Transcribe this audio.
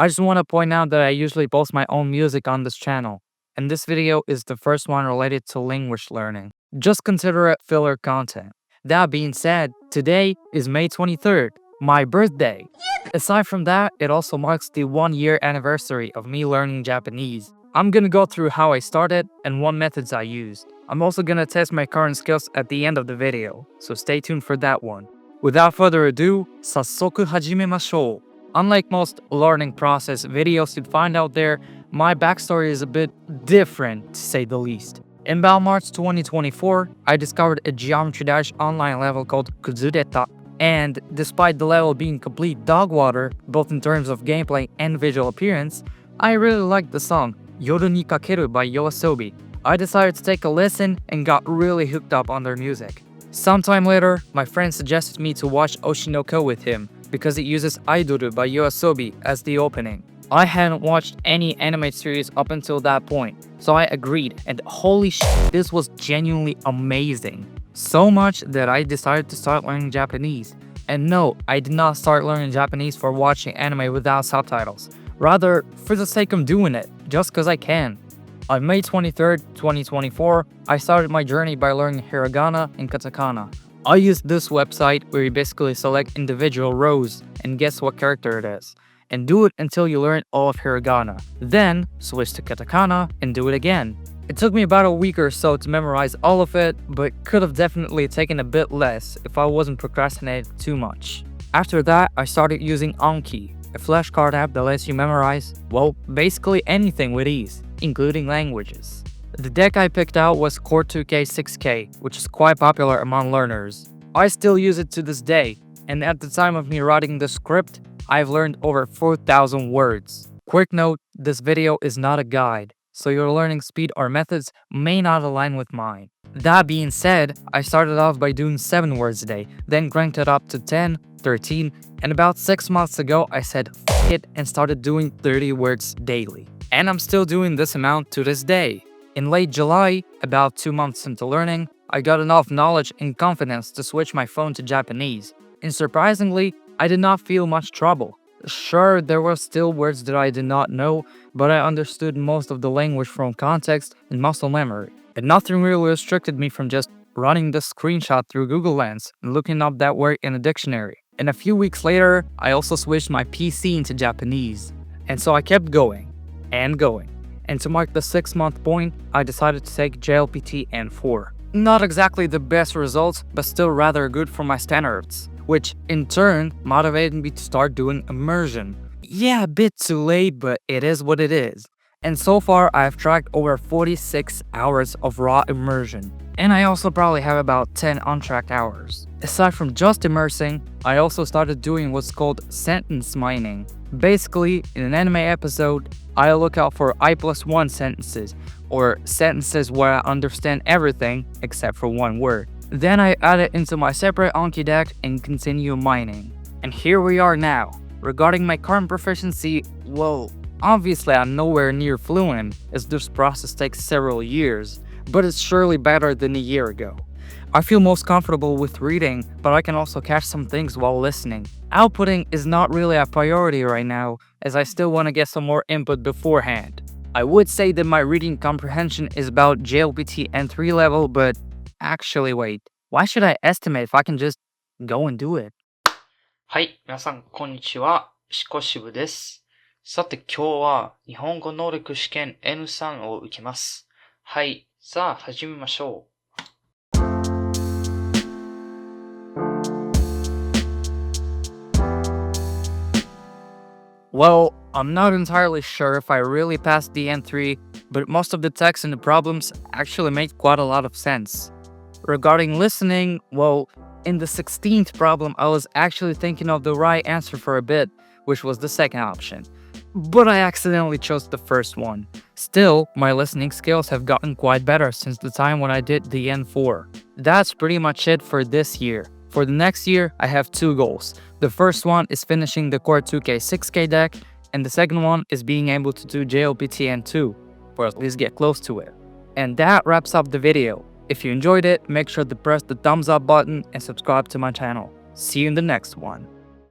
I just want to point out that I usually post my own music on this channel, and this video is the first one related to language learning. Just consider it filler content. That being said, today is May 23rd, my birthday. Aside from that, it also marks the 1-year anniversary of me learning Japanese. I'm gonna go through how I started and what methods I used. I'm also gonna test my current skills at the end of the video, so stay tuned for that one. Without further ado, 早速始めましょう. Unlike most learning process videos you'd find out there, my backstory is a bit different, to say the least. In about March 2024, I discovered a Geometry Dash online level called Kuzureta, and despite the level being complete dog water, both in terms of gameplay and visual appearance, I really liked the song Yoru ni Kakeru by YOASOBI. I decided to take a listen and got really hooked up on their music. Sometime later, my friend suggested me to watch Oshinoko with him because it uses Aidoru by YOASOBI as the opening. I hadn't watched any anime series up until that point, so I agreed, and holy shit, this was genuinely amazing. So much that I decided to start learning Japanese. And no, I did not start learning Japanese for watching anime without subtitles. Rather, for the sake of doing it, just cause I can. On May 23rd, 2024, I started my journey by learning hiragana and katakana. I used this website where you basically select individual rows and guess what character it is, and do it until you learn all of hiragana. Then, switch to katakana and do it again. It took me about a week or so to memorize all of it, but could have definitely taken a bit less if I wasn't procrastinating too much. After that, I started using Anki, a flashcard app that lets you memorize, well, basically anything with ease, including languages. The deck I picked out was Core 2K 6K, which is quite popular among learners. I still use it to this day, and at the time of me writing the script, I've learned over 4,000 words. Quick note, this video is not a guide, so your learning speed or methods may not align with mine. That being said, I started off by doing 7 words a day, then cranked it up to 10, 13, and about 6 months ago I said f it and started doing 30 words daily. And I'm still doing this amount to this day. In late July, about 2 months into learning, I got enough knowledge and confidence to switch my phone to Japanese. And surprisingly, I did not feel much trouble. Sure, there were still words that I did not know, but I understood most of the language from context and muscle memory. And nothing really restricted me from just running the screenshot through Google Lens and looking up that word in a dictionary. And a few weeks later, I also switched my PC into Japanese. And so I kept going and going. And to mark the 6-month point, I decided to take JLPT N4. Not exactly the best results, but still rather good for my standards, which in turn motivated me to start doing immersion. Yeah, a bit too late, but it is what it is. And so far, I've tracked over 46 hours of raw immersion. And I also probably have about 10 untracked hours. Aside from just immersing, I also started doing what's called sentence mining. Basically, in an anime episode, I look out for I+1 sentences, or sentences where I understand everything except for one word. Then I add it into my separate Anki deck and continue mining. And here we are now. Regarding my current proficiency, well, obviously I'm nowhere near fluent, as this process takes several years, but it's surely better than a year ago. I feel most comfortable with reading, but I can also catch some things while listening. Outputting is not really a priority right now, as I still want to get some more input beforehand. I would say that my reading comprehension is about JLPT N3 level, but actually wait, why should I estimate if I can just go and do it? はい、皆さん、こんにちは。しこしぶです。さて、今日は日本語能力試験 N3 を受けます。はい、さあ、始めましょう。Well, I'm not entirely sure if I really passed the N3, but most of the text and the problems actually made quite a lot of sense. Regarding listening, well, in the 16th problem, I was actually thinking of the right answer for a bit, which was the second option. But I accidentally chose the first one. Still, my listening skills have gotten quite better since the time when I did the N4. That's pretty much it for this year. For the next year, I have 2 goals. The first one is finishing the Core 2K 6K deck, and the second one is being able to do JLPT N2, or at least get close to it. And that wraps up the video. If you enjoyed it, make sure to press the thumbs up button and subscribe to my channel. See you in the next one.